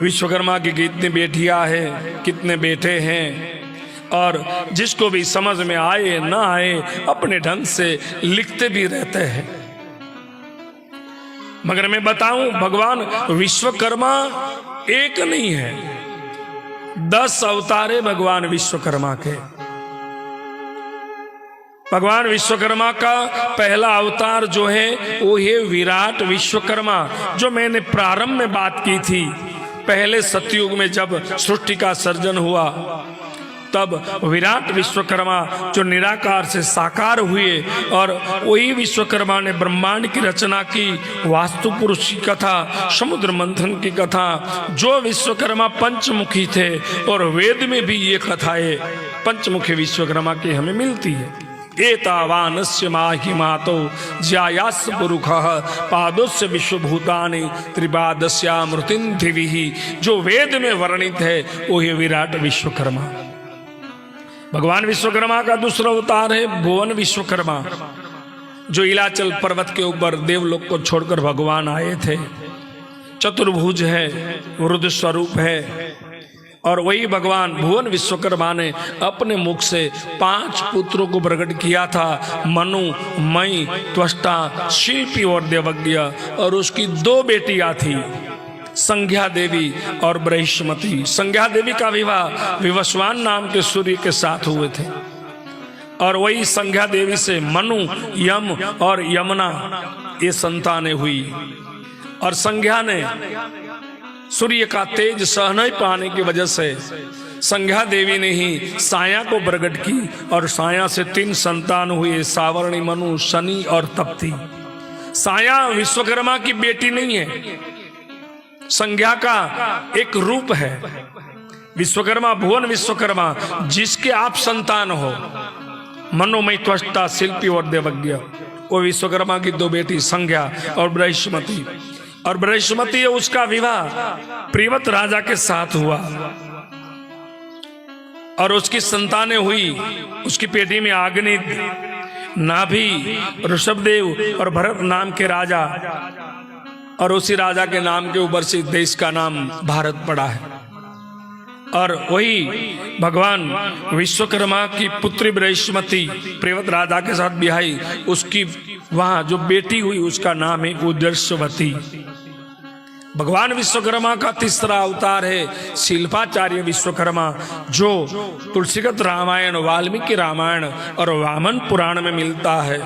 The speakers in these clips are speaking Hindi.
विश्वकर्मा की कितनी बेटियां हैं, कितने बेटे हैं, और जिसको भी समझ में आए ना आए अपने ढंग से लिखते भी रहते हैं। मगर मैं बताऊं, भगवान विश्वकर्मा एक नहीं है, 10 अवतार है भगवान विश्वकर्मा के। भगवान विश्वकर्मा का पहला अवतार जो है वो है विराट विश्वकर्मा, जो मैंने प्रारंभ में बात की थी। पहले सतयुग में जब सृष्टि का सर्जन हुआ तब विराट विश्वकर्मा जो निराकार से साकार हुए, और वही विश्वकर्मा ने ब्रह्मांड की रचना की, वास्तु पुरुष की कथा, समुद्र मंथन की कथा, जो विश्वकर्मा पंचमुखी थे, और वेद में भी ये कथाएं पंचमुखी विश्वकर्मा की हमें मिलती है। एतावानस्य माहिमातो ज्यायास पुरुखः पादोस्य विश्वभूतानि त्रिपादस्यामृतिं दिविहि, जो वेद में वर्णित है वो है विराट विश्वकर्मा। भगवान विश्वकर्मा का दूसरा अवतार है भुवन विश्वकर्मा, जो इलाचल पर्वत के ऊपर देवलोक को छोड़कर भगवान आए थे। चतुर्भुज है, रुद्र स्वरूप है, और वही भगवान भुवन विश्वकर्मा ने अपने मुख से 5 पुत्रों को प्रकट किया था, मनु, मई, त्वष्टा, शिल्पी और देवज्ञ। और उसकी 2 बेटियां थी, संज्ञा देवी और बृहस्पति। संज्ञा देवी का विवाह विवस्वान नाम के सूर्य के साथ हुए थे, और वही संज्ञा देवी से मनु, यम और यमुना ये संतानें हुई। और संज्ञा ने सूर्य का तेज सह नहीं पाने की वजह से संज्ञा देवी ने ही साया को प्रकट की, और साया से 3 संतान हुए, सावर्णी, मनु, शनि और तप्ती। साया विश्वकर्मा की बेटी नहीं है, संज्ञा का एक रूप है। विश्वकर्मा भुवन विश्वकर्मा जिसके आप संतान हो, मनोमय, त्वष्टा, शिल्पी और देवज्ञ, वो विश्वकर्मा की 2 बेटी संज्ञा और बृहस्पति। और बृहस्पति उसका विवाह प्रियव्रत राजा के साथ हुआ, और उसकी संतानें हुई। उसकी पेटी में अग्नि, नाभि, ऋषभदेव और भरत नाम के राजा, और उसी राजा के नाम के ऊपर से देश का नाम भारत पड़ा है। और वही भगवान विश्वकर्मा की पुत्री बृहस्पति प्रियव्रत राजा के साथ बिहाई, उसकी वहां जो बेटी हुई उसका नाम है उदर्शवती। भगवान विश्वकर्मा का तीसरा अवतार है शिल्पाचार्य विश्वकर्मा, जो तुलसीगत रामायण, वाल्मीकि रामायण और वामन पुराण में मिलता है।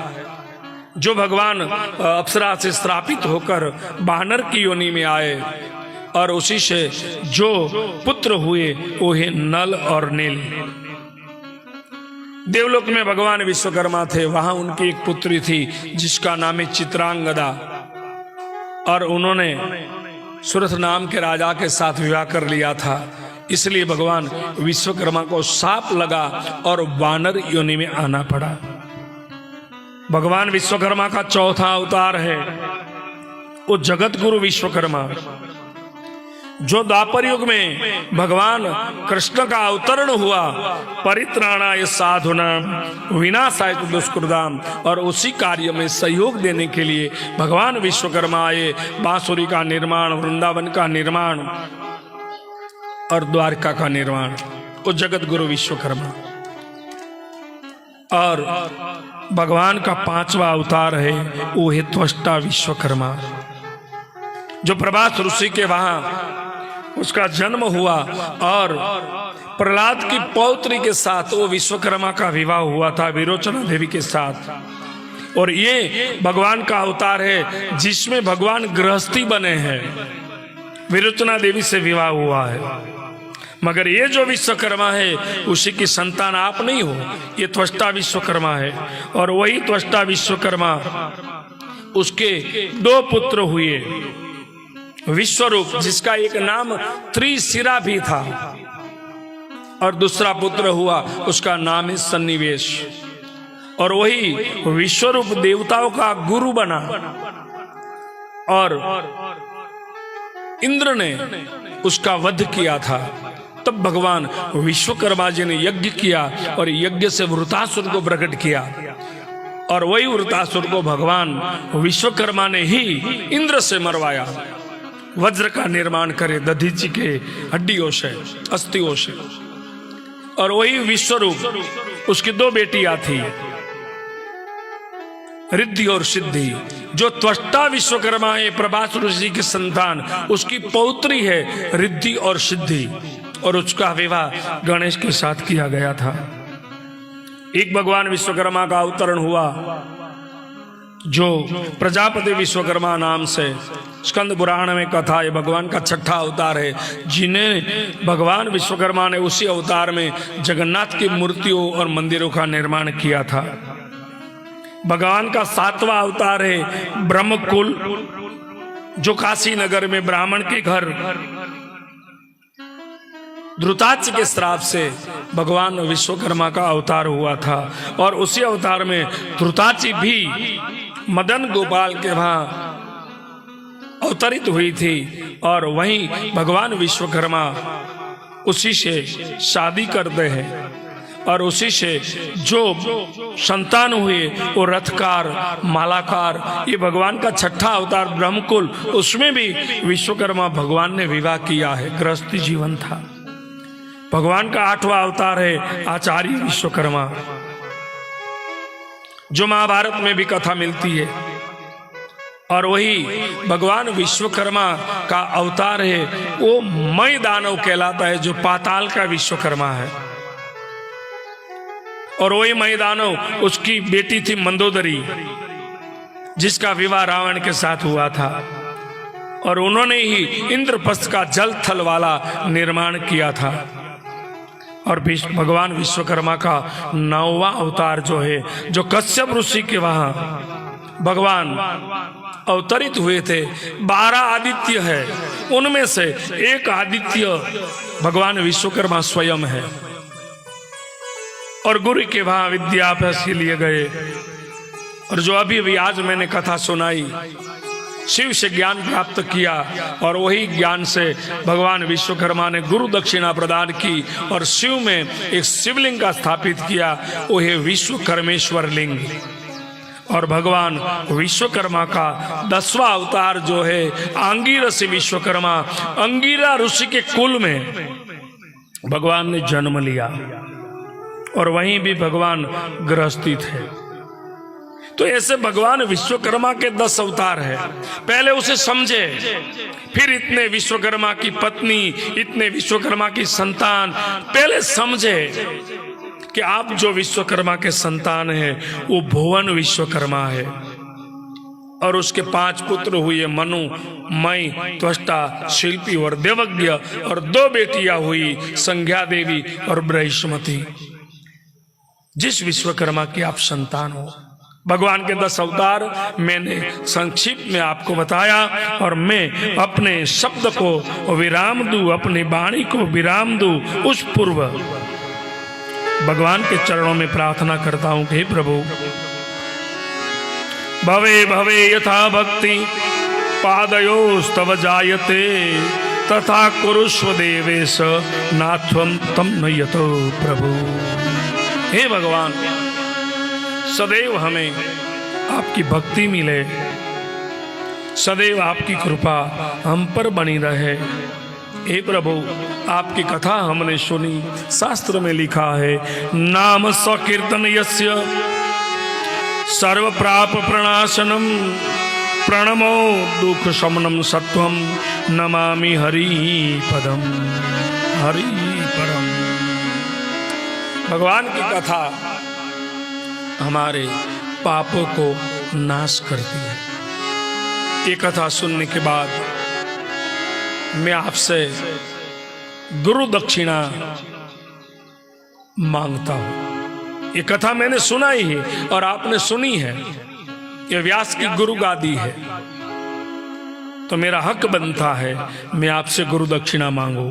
जो भगवान अप्सरा से श्रापित होकर वानर की योनि में आए, और उसी से जो पुत्र हुए वो है नल और नील। देवलोक में भगवान विश्वकर्मा थे, वहां उनकी एक पुत्री थी जिसका नाम है चित्रांगदा, और उन्होंने सुरथ नाम के राजा के साथ विवाह कर लिया था। इसलिए भगवान विश्वकर्मा को शाप लगा और वानर योनि में आना पड़ा। भगवान विश्वकर्मा का चौथा अवतार है वो जगत गुरु विश्वकर्मा, जो द्वापर युग में भगवान कृष्ण का अवतरण हुआ। परित्राणाय साधूनां विनाशाय दुष्कृताम्, और उसी कार्य में सहयोग देने के लिए भगवान विश्वकर्मा आए। बांसुरी का निर्माण, वृंदावन का निर्माण और द्वारका का निर्माण, वो जगत गुरु विश्वकर्मा। और भगवान का 5वां अवतार है वो है त्वष्टा विश्वकर्मा, जो प्रभास ऋषि के वहां उसका जन्म हुआ, और प्रहलाद की पौत्री के साथ वो विश्वकर्मा का विवाह हुआ था विरोचना देवी के साथ। और ये भगवान का अवतार है जिसमें भगवान गृहस्थी बने हैं, विरोचना देवी से विवाह हुआ है। मगर ये जो विश्वकर्मा है उसी की संतान आप नहीं हो, ये त्वष्टा विश्वकर्मा है। और वही त्वष्टा विश्वकर्मा, उसके 2 पुत्र हुए, विश्वरूप जिसका एक नाम त्रिशिरा भी था, और दूसरा पुत्र हुआ उसका नाम है सन्निवेश। और वही विश्वरूप देवताओं का गुरु बना, और इंद्र ने उसका वध किया था। तब भगवान विश्वकर्मा जी ने यज्ञ किया, और यज्ञ से वृतासुर को प्रकट किया, और वही वृतासुर को भगवान विश्वकर्मा ने ही इंद्र से मरवाया। वज्र का निर्माण करे दधीची के हड्डियों से, अस्थियों से। और वही विश्वरूप, उसकी दो बेटियां थी, रिद्धि और सिद्धि। जो त्वष्टा विश्वकर्मा है प्रभास ऋषि की संतान, उसकी पौत्री है रिद्धि और सिद्धि, और उसका विवाह गणेश के साथ किया गया था। एक भगवान विश्वकर्मा का अवतरण हुआ, जो प्रजापति विश्वकर्मा नाम से स्कंद पुराण में कथा है, भगवान का छठा अवतार है, जिन्हें भगवान विश्वकर्मा ने उसी अवतार में जगन्नाथ की मूर्तियों और मंदिरों का निर्माण किया था। भगवान का सातवां अवतार है ब्रह्मकुल, जो काशी नगर में ब्राह्मण के घर ध्रुताच के श्राप से भगवान विश्वकर्मा का अवतार हुआ था। और उसी अवतार में ध्रुताची भी मदन गोपाल के वहां अवतरित हुई थी, और वहीं भगवान विश्वकर्मा उसी से शादी करते हैं, और उसी से जो संतान हुए वो रथकार, मालाकार, ये भगवान का छठा अवतार ब्रह्मकुल, उसमें भी विश्वकर्मा भगवान ने विवाह किया है, गृहस्थी जीवन था। भगवान का आठवां अवतार है आचार्य विश्वकर्मा, जो महाभारत में भी कथा मिलती है। और वही भगवान विश्वकर्मा का अवतार है वो मय दानव कहलाता है, जो पाताल का विश्वकर्मा है। और वही मय दानव, उसकी बेटी थी मंदोदरी, जिसका विवाह रावण के साथ हुआ था, और उन्होंने ही इंद्रप्रस्थ का जल थल वाला निर्माण किया था। और भगवान विश्वकर्मा का 9वां अवतार जो है, जो कश्यप ऋषि के वहां भगवान अवतरित हुए थे, 12 आदित्य है, उनमें से एक आदित्य भगवान विश्वकर्मा स्वयं है। और गुरु के वहां विद्याभ्यास के लिए गए, और जो अभी आज मैंने कथा सुनाई, शिव से ज्ञान प्राप्त किया, और वही ज्ञान से भगवान विश्वकर्मा ने गुरु दक्षिणा प्रदान की, और शिव में एक शिवलिंग का स्थापित किया, वो है विश्वकर्मेश्वर लिंग। और भगवान विश्वकर्मा का 10वां अवतार जो है आंगिरस विश्वकर्मा, अंगिरा ऋषि के कुल में भगवान ने जन्म लिया, और वहीं भी भगवान गृहस्थी थे। तो ऐसे भगवान विश्वकर्मा के 10 अवतार है। पहले उसे समझे, फिर इतने विश्वकर्मा की पत्नी, इतने विश्वकर्मा की संतान, पहले समझे कि आप जो विश्वकर्मा के संतान है वो भुवन विश्वकर्मा है। और उसके 5 पुत्र हुए, मनु, मई, त्वष्टा, शिल्पी और देवज्ञ, और 2 बेटियां हुई, संज्ञा देवी और बृहस्पति। जिस विश्वकर्मा की आप संतान हो, भगवान के 10 अवतार मैंने संक्षिप्त में आपको बताया, और मैं अपने शब्द को विराम दूं, अपनी वाणी को विराम दूं, उस पूर्व भगवान के चरणों में प्रार्थना करता हूं कि प्रभु, भवे भवे यथा भक्ति पादयोस्तव जायते, तथा कुरुष्व देवेश नाथ्वं तम नयतो प्रभु। हे भगवान, सदैव हमें आपकी भक्ति मिले, सदैव आपकी कृपा हम पर बनी रहे। हे प्रभु, आपकी कथा हमने सुनी, शास्त्र में लिखा है, नाम सकीर्तन यस्य सर्व प्राप प्रणाशनम, प्रणमो दुख शमनम सत्वम, नमामि हरि पदम, हरि परम। भगवान की कथा हमारे पापों को नाश करती है। ये कथा सुनने के बाद मैं आपसे गुरु दक्षिणा मांगता हूं। ये कथा मैंने सुनाई है और आपने सुनी है, ये व्यास की गुरु गादी है, तो मेरा हक बनता है मैं आपसे गुरु दक्षिणा मांगू।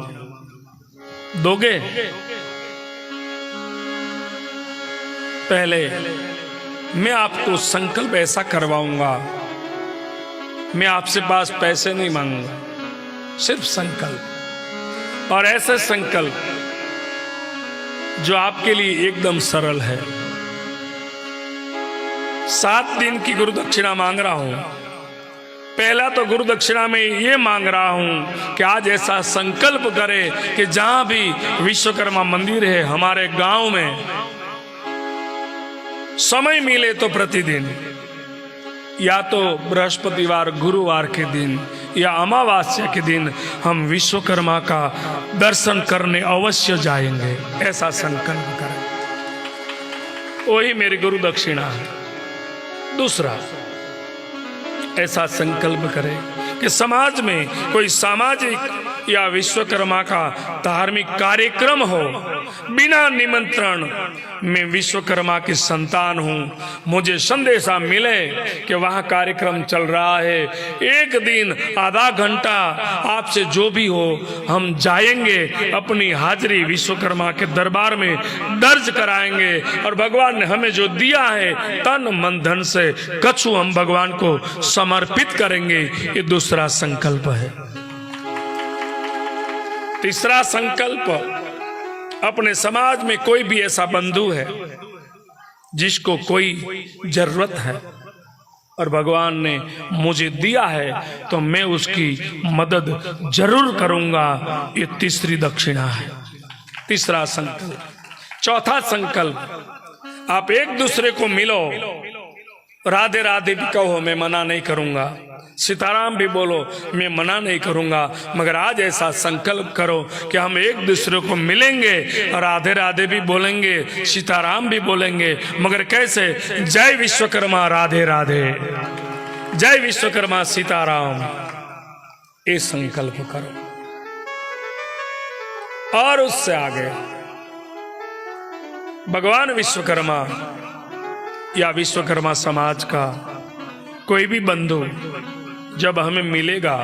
दोगे? पहले मैं आपको संकल्प ऐसा करवाऊंगा, मैं आपसे पास पैसे नहीं मांगूंगा, सिर्फ संकल्प, और ऐसे संकल्प जो आपके लिए एकदम सरल है। 7 दिन की गुरु दक्षिणा मांग रहा हूं, पहला तो गुरु दक्षिणा में ये मांग रहा हूं कि आज ऐसा संकल्प करे कि जहां भी विश्वकर्मा मंदिर है हमारे गांव में, समय मिले तो प्रतिदिन, या तो बृहस्पतिवार गुरुवार के दिन या अमावास्या के दिन हम विश्वकर्मा का दर्शन करने अवश्य जाएंगे, ऐसा संकल्प करें। वही मेरी गुरु दक्षिणा है। दूसरा, ऐसा संकल्प करें कि समाज में कोई सामाजिक या विश्वकर्मा का धार्मिक कार्यक्रम हो, बिना निमंत्रण मैं विश्वकर्मा की संतान हूं, मुझे संदेशा मिले कि वहां कार्यक्रम चल रहा है, एक दिन आधा घंटा आपसे जो भी हो हम जाएंगे, अपनी हाजिरी विश्वकर्मा के दरबार में दर्ज कराएंगे और भगवान ने हमें जो दिया है तन मन धन से कछु हम भगवान को समर्पित करेंगे। ये दूसरा संकल्प है। तीसरा संकल्प, अपने समाज में कोई भी ऐसा बंधु है जिसको कोई जरूरत है और भगवान ने मुझे दिया है तो मैं उसकी मदद जरूर करूंगा, ये तीसरी दक्षिणा है, तीसरा संकल्प। चौथा संकल्प, आप एक दूसरे को मिलो, राधे राधे भी कहो, मैं मना नहीं करूंगा, सीताराम भी बोलो, मैं मना नहीं करूंगा, मगर आज ऐसा संकल्प करो कि हम एक दूसरे को मिलेंगे, राधे राधे भी बोलेंगे, सीताराम भी बोलेंगे, मगर कैसे? जय विश्वकर्मा राधे राधे, जय विश्वकर्मा सीताराम, ये संकल्प करो। और उससे आगे भगवान विश्वकर्मा या विश्वकर्मा समाज का कोई भी बंधु जब हमें मिलेगा